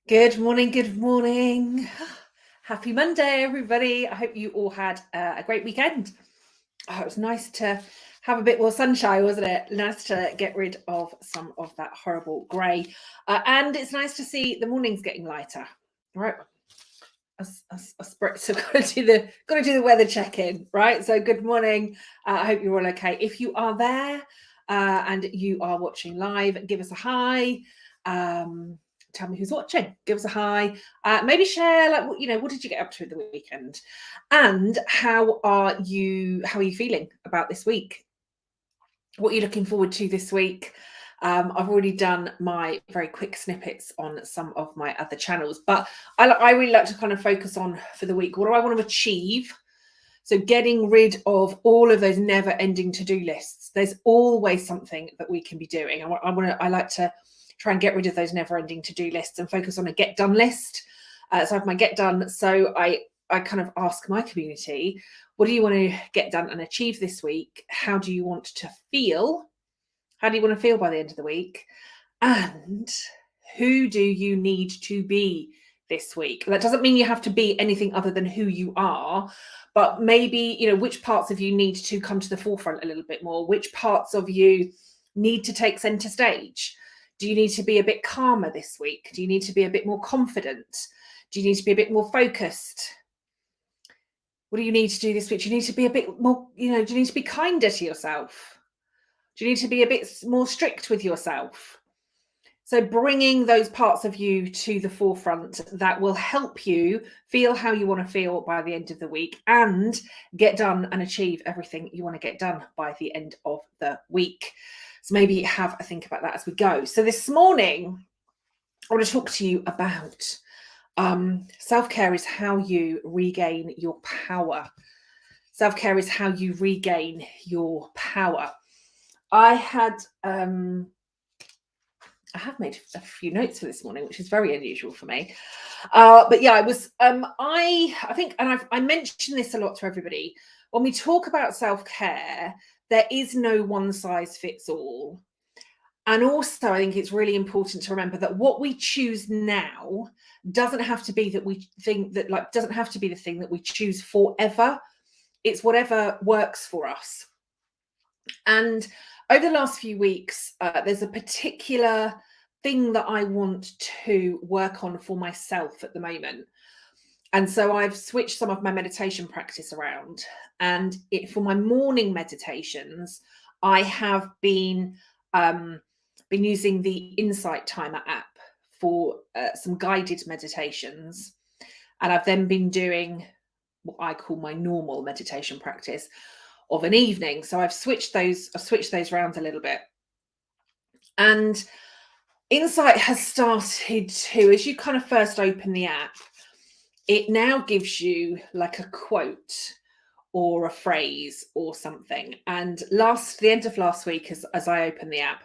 Good morning, good morning. Happy Monday, everybody. I hope you all had a great weekend. It was nice to have a bit more sunshine, wasn't it? Nice to get rid of some of that horrible grey. And it's nice to see the mornings getting lighter. All right. So got to do the weather check-in, right? So good morning. I hope you're all okay. If you are there and you are watching live, give us a hi. Tell me who's watching. Give us a hi. Maybe share, like, what did you get up to in the weekend, and how are you feeling about this week? What are you looking forward to this week? I've already done my very quick snippets on some of my other channels, but I really like to kind of focus on for the week. What do I want to achieve? So getting rid of all of those never-ending to-do lists. There's always something that we can be doing. I like to try and get rid of those never-ending to-do lists and focus on a get-done list. So I have my get done. So I kind of ask my community, what do you want to get done and achieve this week? How do you want to feel? How do you want to feel by the end of the week? And who do you need to be this week? That doesn't mean you have to be anything other than who you are, but maybe, which parts of you need to come to the forefront a little bit more? Which parts of you need to take center stage? Do you need to be a bit calmer this week? Do you need to be a bit more confident? Do you need to be a bit more focused? What do you need to do this week? Do you need to be a bit more, do you need to be kinder to yourself? Do you need to be a bit more strict with yourself? So bringing those parts of you to the forefront, that will help you feel how you want to feel by the end of the week and get done and achieve everything you want to get done by the end of the week. So maybe have a think about that as we go. So this morning, I want to talk to you about self-care is how you regain your power. Self-care is how you regain your power. I have made a few notes for this morning, which is very unusual for me. But yeah, I was, I think, and I mention this a lot to everybody, when we talk about self-care, there is no one size fits all. And also, I think it's really important to remember that what we choose now doesn't have to be that we think that, like, doesn't have to be the thing that we choose forever. It's whatever works for us. And over the last few weeks, there's a particular thing that I want to work on for myself at the moment. And so I've switched some of my meditation practice around. And for my morning meditations, I have been using the Insight Timer app for some guided meditations. And I've then been doing what I call my normal meditation practice of an evening. So I've switched those around a little bit. And Insight has started to, as you kind of first open the app, it now gives you like a quote or a phrase or something. And the end of last week, as I opened the app,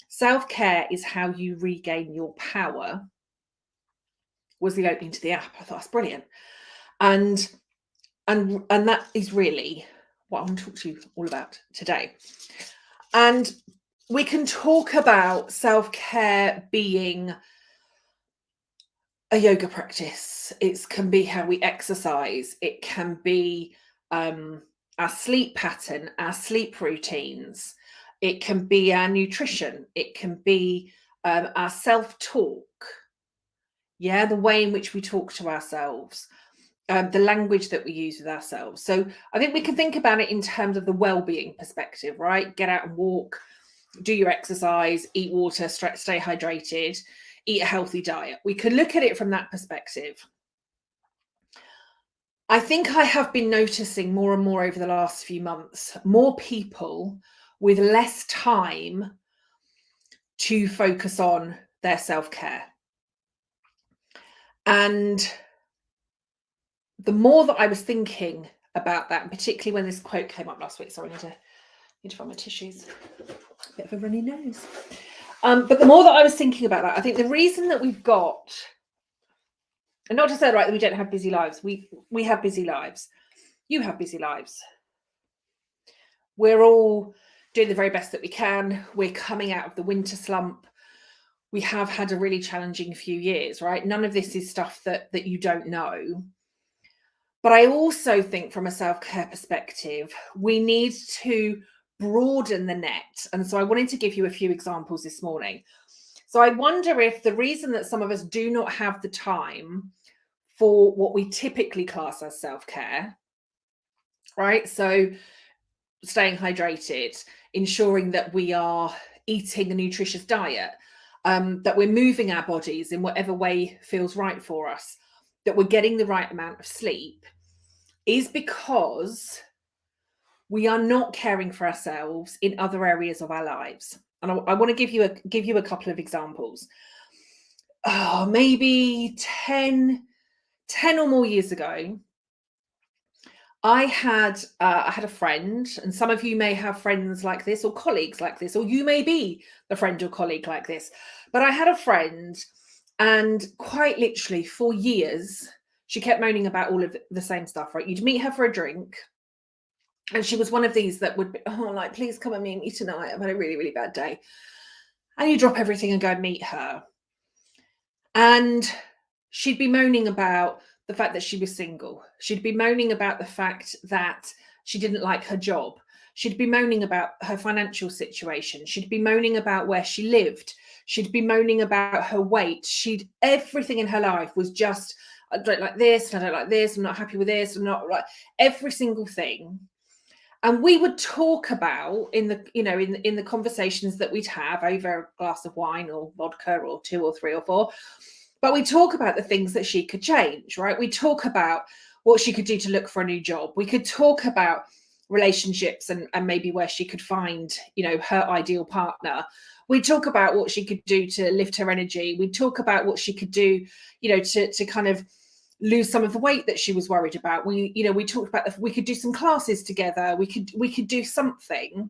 self-care is how you regain your power, was the opening to the app. I thought, that's brilliant. And that is really what I want to talk to you all about today. And we can talk about self-care being a yoga practice. It can be how we exercise. It can be our sleep pattern, our sleep routines. It can be our nutrition. It can be our self-talk. Yeah, the way in which we talk to ourselves. The language that we use with ourselves. So I think we can think about it in terms of the well-being perspective, right? Get out and walk, do your exercise, eat water, stay hydrated, eat a healthy diet. We could look at it from that perspective. I think I have been noticing more and more over the last few months, more people with less time to focus on their self-care. And the more that I was thinking about that, and particularly when this quote came up last week, sorry, I need to find my tissues. A bit of a runny nose. But the more that I was thinking about that, I think the reason that we've got, and not to say, right, that we don't have busy lives. We have busy lives. You have busy lives. We're all doing the very best that we can. We're coming out of the winter slump. we have had a really challenging few years, right? None of this is stuff that you don't know. But I also think from a self-care perspective, we need to broaden the net. And so I wanted to give you a few examples this morning. So I wonder if the reason that some of us do not have the time for what we typically class as self-care, right? So staying hydrated, ensuring that we are eating a nutritious diet, that we're moving our bodies in whatever way feels right for us, that we're getting the right amount of sleep, is because we are not caring for ourselves in other areas of our lives. And I want to give you a couple of examples. Maybe 10 or more years ago, I had a friend, and some of you may have friends like this or colleagues like this, or you may be the friend or colleague like this. But I had a friend, and quite literally for years, she kept moaning about all of the same stuff, right? You'd meet her for a drink, and she was one of these that would be, oh, like, please come and meet me tonight. I've had a really, really bad day. And you drop everything and go and meet her. And she'd be moaning about the fact that she was single. She'd be moaning about the fact that she didn't like her job. She'd be moaning about her financial situation. She'd be moaning about where she lived. She'd be moaning about her weight. Everything in her life was just, I don't like this, and I don't like this, I'm not happy with this, I'm not like every single thing. And we would talk about in the conversations that we'd have over a glass of wine or vodka or 2 or 3 or 4. But we talk about the things that she could change, right? We talk about what she could do to look for a new job. We could talk about relationships and maybe where she could find, her ideal partner. We talk about what she could do to lift her energy. We talk about what she could do, to kind of lose some of the weight that she was worried about. We talked about we could do some classes together. We could do something.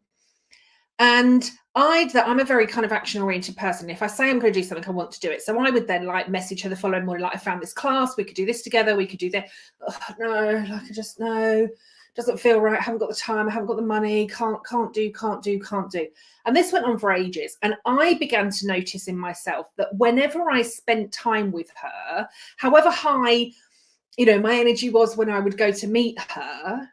And I'm a very kind of action-oriented person. If I say I'm going to do something, I want to do it. So I would then message her the following morning, I found this class, we could do this together, we could do that. No, doesn't feel right. I haven't got the time, I haven't got the money, can't do. And this went on for ages. And I began to notice in myself that whenever I spent time with her, however high, my energy was when I would go to meet her,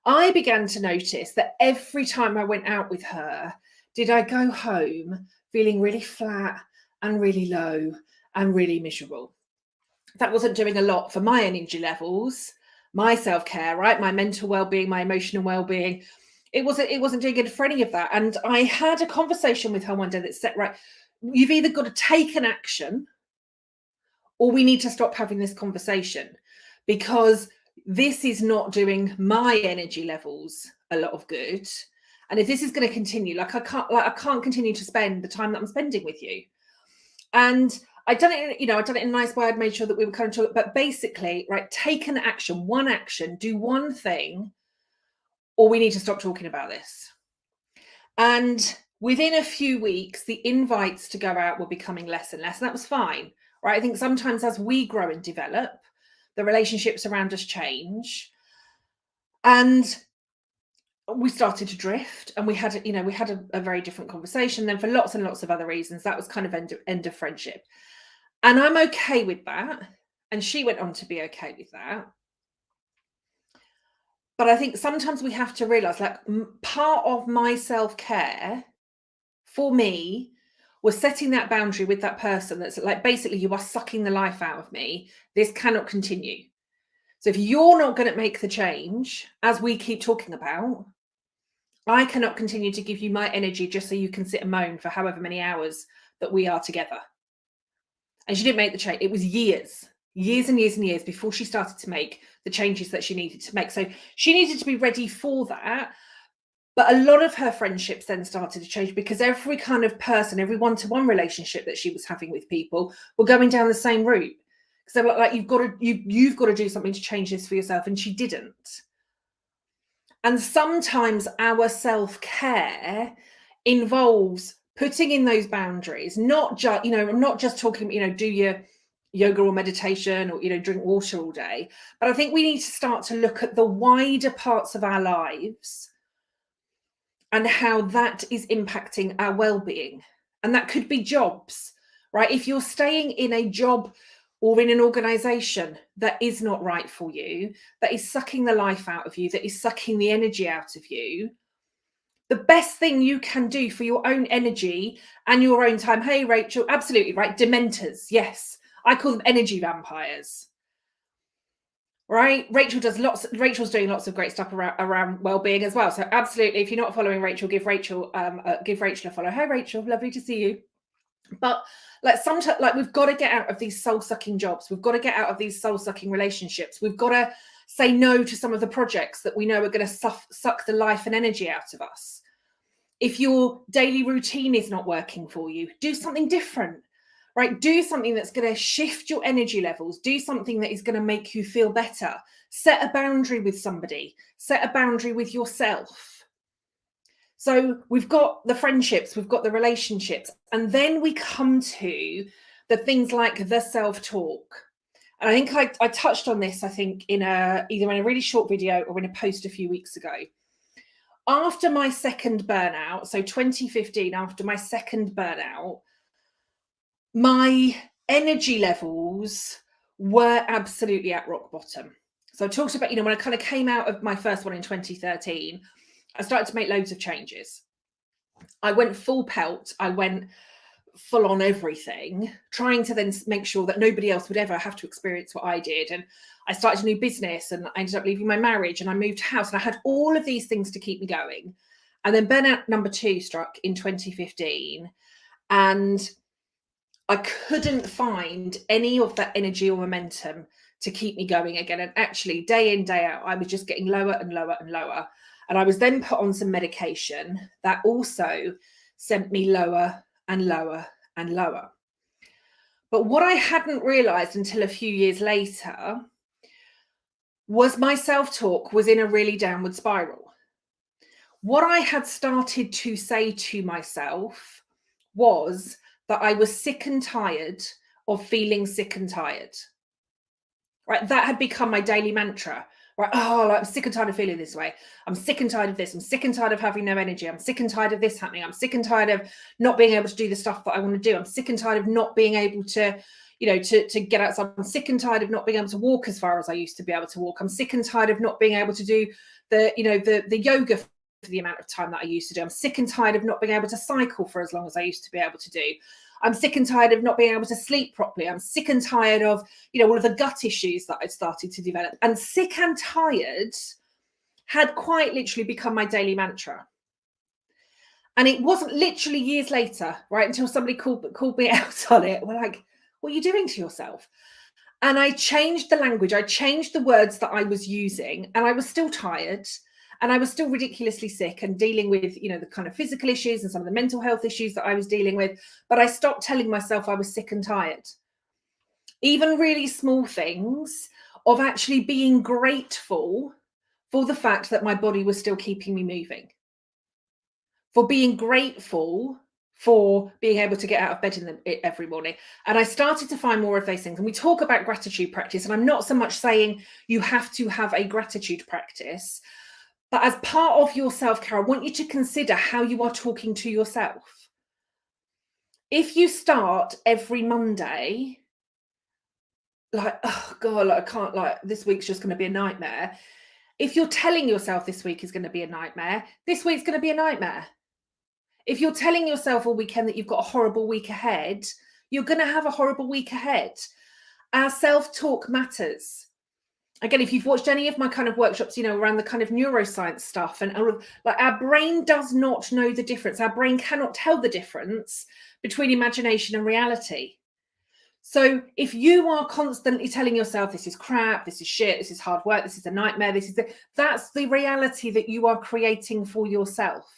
I began to notice that every time I went out with her, did I go home feeling really flat and really low and really miserable. That wasn't doing a lot for my energy levels, my self-care, right? My mental well-being, my emotional well-being. It wasn't doing good for any of that. And I had a conversation with her one day that said, right, you've either got to take an action or we need to stop having this conversation, because this is not doing my energy levels a lot of good. And if this is going to continue, I can't continue to spend the time that I'm spending with you. And I'd done it in a nice way. I'd made sure that we were kind of talking, but basically, right, take an action, one action, do one thing, or we need to stop talking about this. And within a few weeks, the invites to go out were becoming less and less. And that was fine, right? I think sometimes as we grow and develop, the relationships around us change, and we started to drift, and we had a very different conversation. Then for lots and lots of other reasons, that was kind of end of friendship. And I'm okay with that. And she went on to be okay with that. But I think sometimes we have to realize, part of my self-care for me was setting that boundary with that person that's basically, you are sucking the life out of me. This cannot continue. So if you're not going to make the change, as we keep talking about, I cannot continue to give you my energy just so you can sit and moan for however many hours that we are together. And she didn't make the change. It was years and years before she started to make the changes that she needed to make. So she needed to be ready for that. But a lot of her friendships then started to change, because every kind of person, every one-to-one relationship that she was having with people were going down the same route. So you've got to do something to change this for yourself. And she didn't. And sometimes our self-care involves putting in those boundaries, not just, I'm not just talking, do your yoga or meditation or, drink water all day. But I think we need to start to look at the wider parts of our lives and how that is impacting our well-being. And that could be jobs. right? If you're staying in a job or in an organization that is not right for you, that is sucking the life out of you, that is sucking the energy out of you, the best thing you can do for your own energy and your own time. Hey, Rachel, absolutely right. Dementors, yes. I call them energy vampires. Right? Rachel's doing lots of great stuff around well-being as well. So absolutely, if you're not following Rachel, give Rachel a follow. Hi, Rachel, lovely to see you. But like sometimes, like we've got to get out of these soul-sucking jobs. We've got to get out of these soul-sucking relationships. We've got to say no to some of the projects that we know are going to suck the life and energy out of us. If your daily routine is not working for you, do something different, right? Do something that's going to shift your energy levels. Do something that is going to make you feel better. Set a boundary with somebody. Set a boundary with yourself. So we've got the friendships, we've got the relationships, and then we come to the things like the self-talk. And I think I touched on this, I think, either in a really short video or in a post a few weeks ago. After my second burnout, so 2015, after my second burnout, my energy levels were absolutely at rock bottom. So I talked about, when I kind of came out of my first one in 2013, I started to make loads of changes. I went full pelt. I went full on everything, trying to then make sure that nobody else would ever have to experience what I did. And I started a new business and I ended up leaving my marriage and I moved house and I had all of these things to keep me going. And then burnout number 2 struck in 2015 and I couldn't find any of that energy or momentum to keep me going again. And actually, day in, day out, I was just getting lower and lower and lower. And I was then put on some medication that also sent me lower and lower and lower. But what I hadn't realized until a few years later was my self-talk was in a really downward spiral. What I had started to say to myself was that I was sick and tired of feeling sick and tired. Right? That had become my daily mantra. Right? Oh, I'm sick and tired of feeling this way. I'm sick and tired of this. I'm sick and tired of having no energy. I'm sick and tired of this happening. I'm sick and tired of not being able to do the stuff that I want to do. I'm sick and tired of not being able to, to get outside. I'm sick and tired of not being able to walk as far as I used to be able to walk. I'm sick and tired of not being able to do the yoga for the amount of time that I used to do. I'm sick and tired of not being able to cycle for as long as I used to be able to do. I'm sick and tired of not being able to sleep properly. I'm sick and tired of, all of the gut issues that I'd started to develop. And sick and tired had quite literally become my daily mantra. And it wasn't literally years later, right, until somebody called me out on it. We're like, what are you doing to yourself? And I changed the language. I changed the words that I was using, and I was still tired. And I was still ridiculously sick and dealing with, the kind of physical issues and some of the mental health issues that I was dealing with. But I stopped telling myself I was sick and tired. Even really small things of actually being grateful for the fact that my body was still keeping me moving. For being grateful for being able to get out of bed every morning. And I started to find more of those things. And we talk about gratitude practice. And I'm not so much saying you have to have a gratitude practice. But as part of your self-care, I want you to consider how you are talking to yourself. If you start every Monday, like, oh God, I can't, this week's just going to be a nightmare. If you're telling yourself this week is going to be a nightmare, this week's going to be a nightmare. If you're telling yourself all weekend that you've got a horrible week ahead, you're going to have a horrible week ahead. Our self-talk matters. Again, if you've watched any of my kind of workshops, around the kind of neuroscience stuff and like our brain does not know the difference. Our brain cannot tell the difference between imagination and reality. So if you are constantly telling yourself, this is crap, this is shit, this is hard work, this is a nightmare, that's the reality that you are creating for yourself.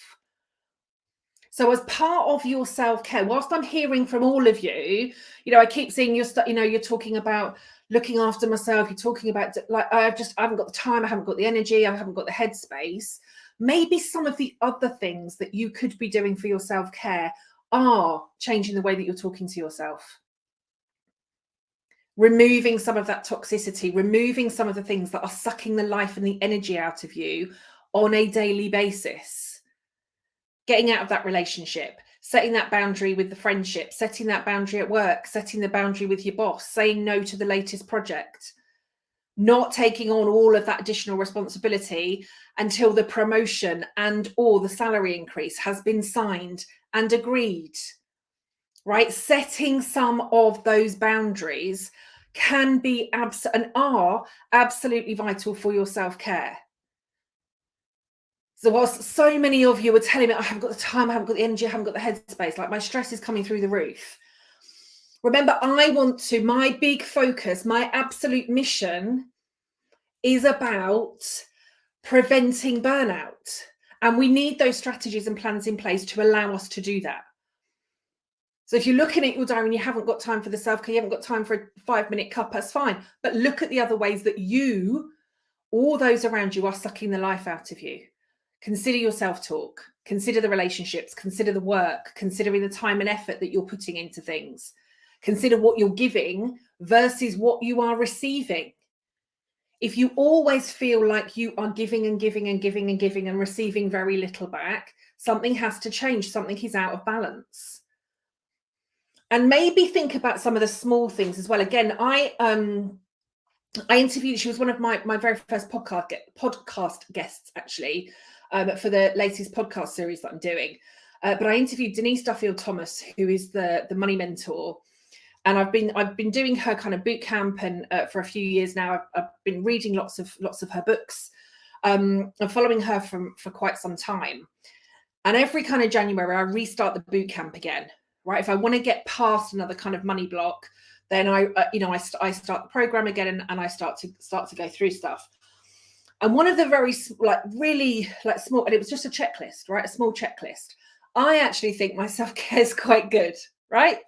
So as part of your self-care, whilst I'm hearing from all of you, I keep seeing you're talking about looking after myself, you're talking about like, I haven't got the time, I haven't got the energy, I haven't got the headspace. Maybe some of the other things that you could be doing for your self-care are changing the way that you're talking to yourself. Removing some of that toxicity, removing some of the things that are sucking the life and the energy out of you on a daily basis. Getting out of that relationship, setting that boundary with the friendship, setting that boundary at work, setting the boundary with your boss, saying no to the latest project, not taking on all of that additional responsibility until the promotion and or the salary increase has been signed and agreed, right? Setting some of those boundaries can be and are absolutely vital for your self-care. So whilst so many of you are telling me, I haven't got the time, I haven't got the energy, I haven't got the headspace, like my stress is coming through the roof. Remember, my big focus, my absolute mission is about preventing burnout. And we need those strategies and plans in place to allow us to do that. So if you're looking at your diary and you haven't got time for the self-care, you haven't got time for a 5-minute cup, that's fine. But look at the other ways that you or those around you are sucking the life out of you. Consider your self-talk, consider the relationships, consider the work, considering the time and effort that you're putting into things. Consider what you're giving versus what you are receiving. If you always feel like you are giving and giving and giving and giving and receiving very little back, something has to change. Something is out of balance. And maybe think about some of the small things as well. Again, I interviewed, she was one of my very first podcast guests, actually, for the latest podcast series that I'm doing. But I interviewed Denise Duffield-Thomas, who is the money mentor. And I've been doing her kind of boot camp and for a few years now. I've been reading lots of her books. I'm following her for quite some time. And every kind of January, I restart the boot camp again, right? If I want to get past another kind of money block, then I start the program again and I start to go through stuff. And one of the very really small, and it was just a checklist, right? A small checklist. I actually think my self-care is quite good, right?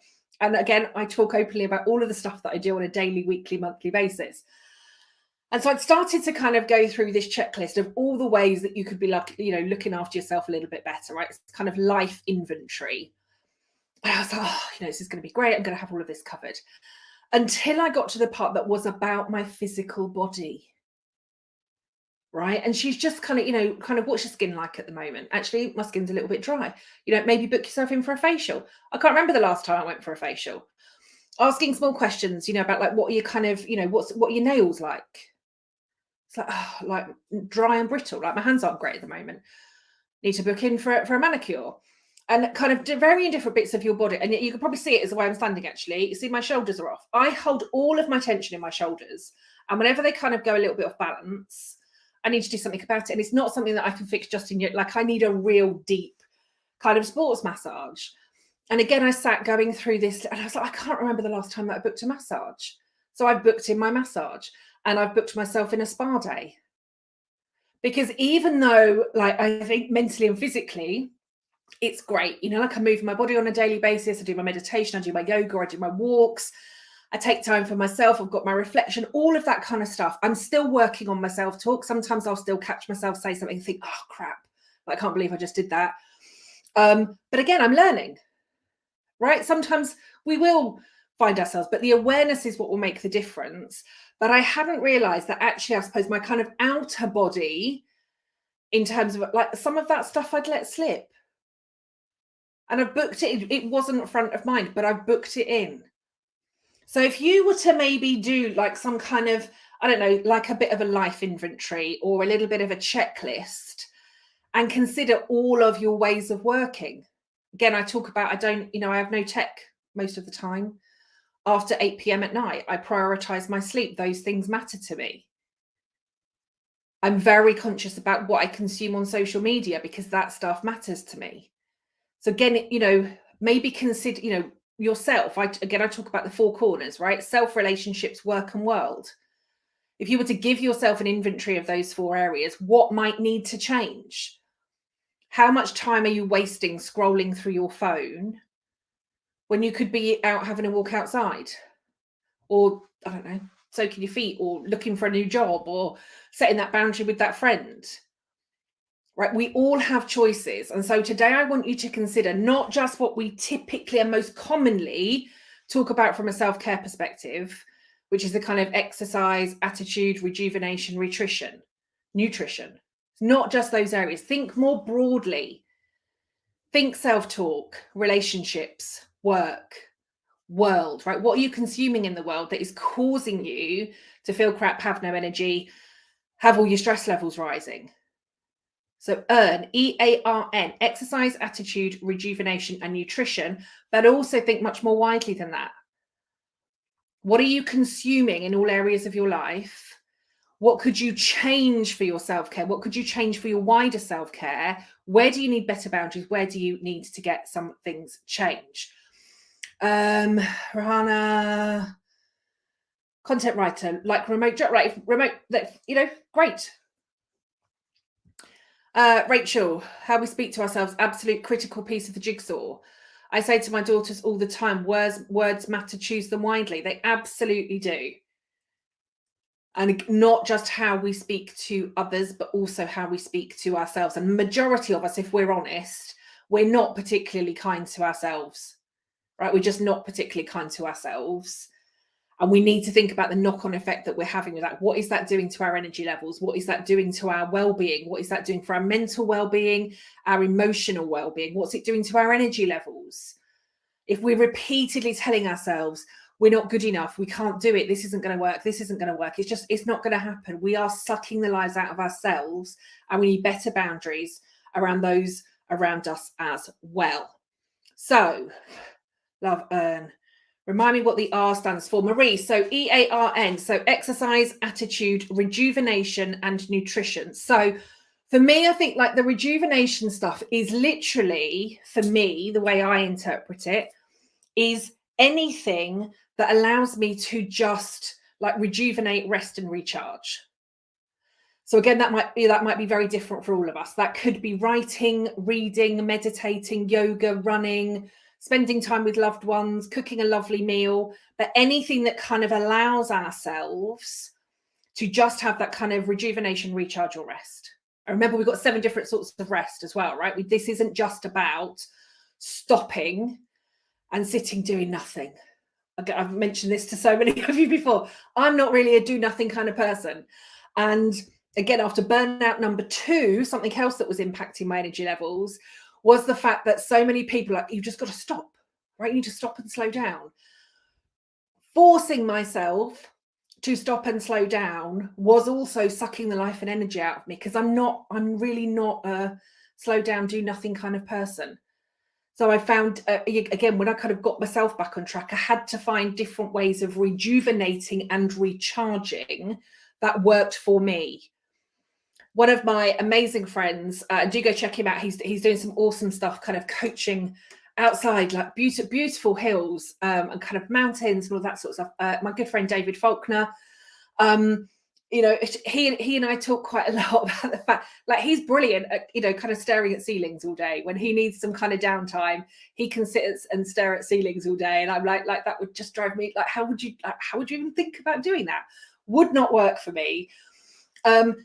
And again, I talk openly about all of the stuff that I do on a daily, weekly, monthly basis. And so I'd started to kind of go through this checklist of all the ways that you could be looking after yourself a little bit better, right? It's kind of life inventory. And I was like, this is going to be great. I'm going to have all of this covered. Until I got to the part that was about my physical body. Right. And she's just kind of what's your skin like at the moment? Actually, my skin's a little bit dry. Maybe book yourself in for a facial. I can't remember the last time I went for a facial. Asking small questions, about like, what are you kind of, what are your nails like? It's like dry and brittle. Like my hands aren't great at the moment. Need to book in for a manicure. And kind of varying different bits of your body. And you can probably see it as the way I'm standing, actually. You see my shoulders are off. I hold all of my tension in my shoulders. And whenever they kind of go a little bit off balance, I need to do something about it. And it's not something that I can fix just in I need a real deep kind of sports massage. And again, I sat going through this and I was like, I can't remember the last time that I booked a massage. So I've booked in my massage and I've booked myself in a spa day. Because even though I think mentally and physically, it's great. I move my body on a daily basis. I do my meditation, I do my yoga, I do my walks. I take time for myself. I've got my reflection, all of that kind of stuff. I'm still working on my self-talk. Sometimes I'll still catch myself say something and think, oh, crap, I can't believe I just did that. But again, I'm learning, right? Sometimes we will find ourselves, but the awareness is what will make the difference. But I hadn't realized that actually, I suppose my kind of outer body, in terms of some of that stuff I'd let slip. And I've booked it. It wasn't front of mind, but I've booked it in. So if you were to maybe do some kind of, I don't know, like a bit of a life inventory or a little bit of a checklist and consider all of your ways of working. Again, I talk about, I have no tech most of the time. After 8 p.m. at night, I prioritize my sleep. Those things matter to me. I'm very conscious about what I consume on social media because that stuff matters to me. So again, maybe consider, yourself. I talk about the 4 corners, right? Self, relationships, work, and world. If you were to give yourself an inventory of those 4 areas, what might need to change? How much time are you wasting scrolling through your phone when you could be out having a walk outside? Or, I don't know, soaking your feet or looking for a new job or setting that boundary with that friend? Right, we all have choices. And so today I want you to consider not just what we typically and most commonly talk about from a self-care perspective, which is the kind of exercise, attitude, rejuvenation, nutrition. It's not just those areas. Think more broadly. think self-talk, relationships, work, world, right? What are you consuming in the world that is causing you to feel crap, have no energy, have all your stress levels rising? So EARN, EARN, exercise, attitude, rejuvenation, and nutrition, but also think much more widely than that. What are you consuming in all areas of your life? What could you change for your self-care? What could you change for your wider self-care? Where do you need better boundaries? Where do you need to get some things changed? Rahana, content writer, like remote, right? Remote, great. Rachel, how we speak to ourselves, absolute critical piece of the jigsaw. I say to my daughters all the time, words matter, choose them widely. They absolutely do. And not just how we speak to others, but also how we speak to ourselves. And majority of us, if we're honest, we're not particularly kind to ourselves, right? We're just not particularly kind to ourselves. And we need to think about the knock-on effect that we're having with that. What is that doing to our energy levels? What is that doing to our well-being? What is that doing for our mental well-being, our emotional well-being? What's it doing to our energy levels? If we're repeatedly telling ourselves, we're not good enough, we can't do it, this isn't going to work, this isn't going to work, it's not going to happen. We are sucking the lives out of ourselves, and we need better boundaries around those around us as well. So, love, earn. Remind me what the R stands for. Marie, so EARN, so exercise, attitude, rejuvenation, and nutrition. So for me, I think like the rejuvenation stuff is literally, for me, the way I interpret it, is anything that allows me to just like rejuvenate, rest, and recharge. So again, that might be very different for all of us. That could be writing, reading, meditating, yoga, running, spending time with loved ones, cooking a lovely meal, but anything that kind of allows ourselves to just have that kind of rejuvenation, recharge, or rest. And remember, we've got 7 different sorts of rest as well, right? This isn't just about stopping and sitting doing nothing. I've mentioned this to so many of you before. I'm not really a do nothing kind of person. And again, after burnout number 2, something else that was impacting my energy levels was the fact that so many people are like, you've just got to stop, right? You need to stop and slow down. Forcing myself to stop and slow down was also sucking the life and energy out of me, because I'm really not a slow down, do nothing kind of person. So I found, again, when I kind of got myself back on track, I had to find different ways of rejuvenating and recharging that worked for me. One of my amazing friends, do go check him out. He's doing some awesome stuff, kind of coaching outside, like beautiful hills and kind of mountains and all that sort of stuff. My good friend David Faulkner, he and I talk quite a lot about the fact, like, he's brilliant at, kind of staring at ceilings all day. When he needs some kind of downtime, he can sit and stare at ceilings all day. And I'm like that would just drive me, like, how would you even think about doing that? Would not work for me.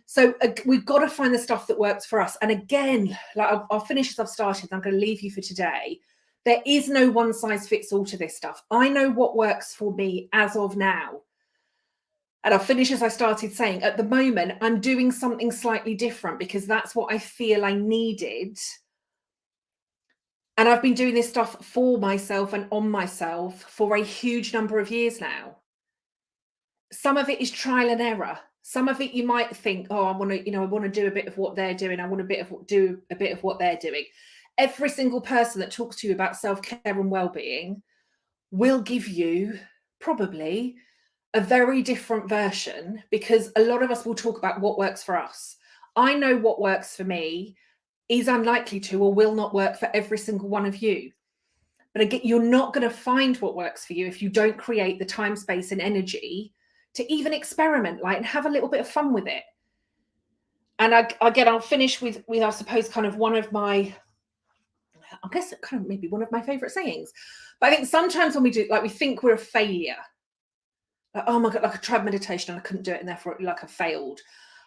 So we've got to find the stuff that works for us. And again, like, I'll finish as I've started. I'm going to leave you for today. There is no one size fits all to this stuff. I know what works for me as of now. And I'll finish as I started saying, at the moment, I'm doing something slightly different because that's what I feel I needed. And I've been doing this stuff for myself and on myself for a huge number of years now. Some of it is trial and error. Some of it you might think, oh, I want to do a bit of what they're doing. I want do a bit of what they're doing. Every single person that talks to you about self-care and well-being will give you probably a very different version, because a lot of us will talk about what works for us. I know what works for me is unlikely to or will not work for every single one of you. But again, you're not going to find what works for you if you don't create the time, space, and energy to even experiment, like, and have a little bit of fun with it. And I'll finish with I suppose kind of one of my, I guess kind of maybe one of my favorite sayings. But I think sometimes when we do, like, we think we're a failure. Like, oh my God, like, I tried meditation and I couldn't do it, and therefore, like, I failed.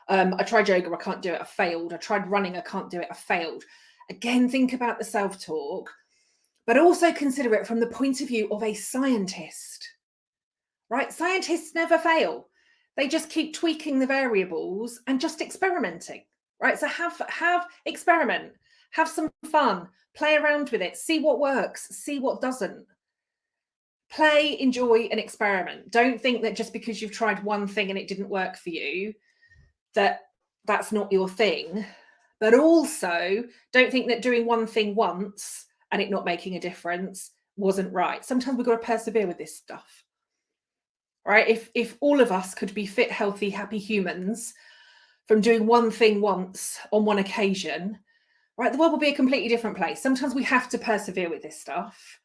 I tried yoga, I can't do it, I failed. I tried running, I can't do it, I failed. Again, think about the self-talk, but also consider it from the point of view of a scientist, right? Scientists never fail. They just keep tweaking the variables and just experimenting, right? So have experiment, have some fun, Play around with it. See what works. See what doesn't. Play, enjoy, and experiment. Don't think that just because you've tried one thing and it didn't work for you, that that's not your thing. But also, don't think that doing one thing once and it not making a difference wasn't right. Sometimes we've got to persevere with this stuff. Right? If all of us could be fit, healthy, happy humans from doing one thing once on one occasion, right, the world will be a completely different place. Sometimes we have to persevere with this stuff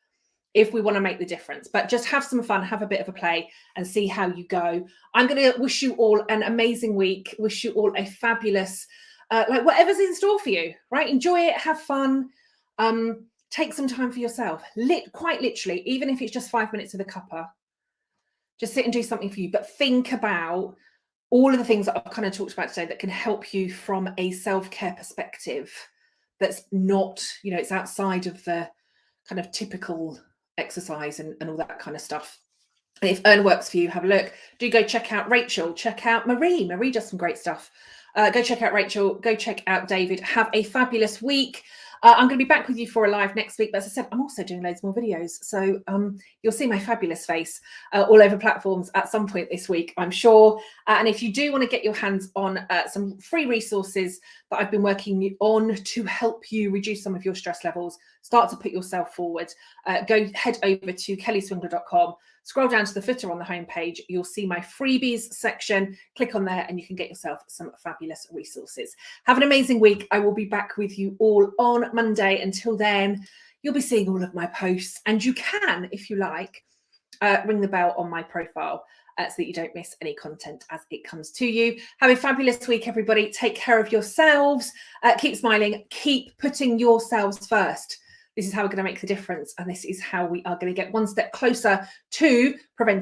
if we want to make the difference. But just have some fun, have a bit of a play, and see how you go. I'm going to wish you all an amazing week. Wish you all a fabulous, like whatever's in store for you, right? Enjoy it, have fun. Take some time for yourself. Quite literally, even if it's just 5 minutes with a cuppa, just sit and do something for you. But think about all of the things that I've kind of talked about today that can help you from a self-care perspective. That's not, you know, it's outside of the kind of typical exercise and all that kind of stuff. And if Earn works for you, have a look. Do go check out Rachel, check out Marie. Marie does some great stuff. Go check out Rachel, go check out David. Have a fabulous week. I'm going to be back with you for a live next week. But as I said, I'm also doing loads more videos. So you'll see my fabulous face all over platforms at some point this week, I'm sure. And if you do want to get your hands on some free resources that I've been working on to help you reduce some of your stress levels, start to put yourself forward, head over to kellyswingler.com. Scroll down to the footer on the homepage. You'll see my freebies section. Click on there and you can get yourself some fabulous resources. Have an amazing week. I will be back with you all on Monday. Until then, you'll be seeing all of my posts, and you can, if you like, ring the bell on my profile so that you don't miss any content as it comes to you. Have a fabulous week, everybody. Take care of yourselves. Keep smiling. Keep putting yourselves first. This is how we're going to make the difference, and this is how we are going to get one step closer to preventing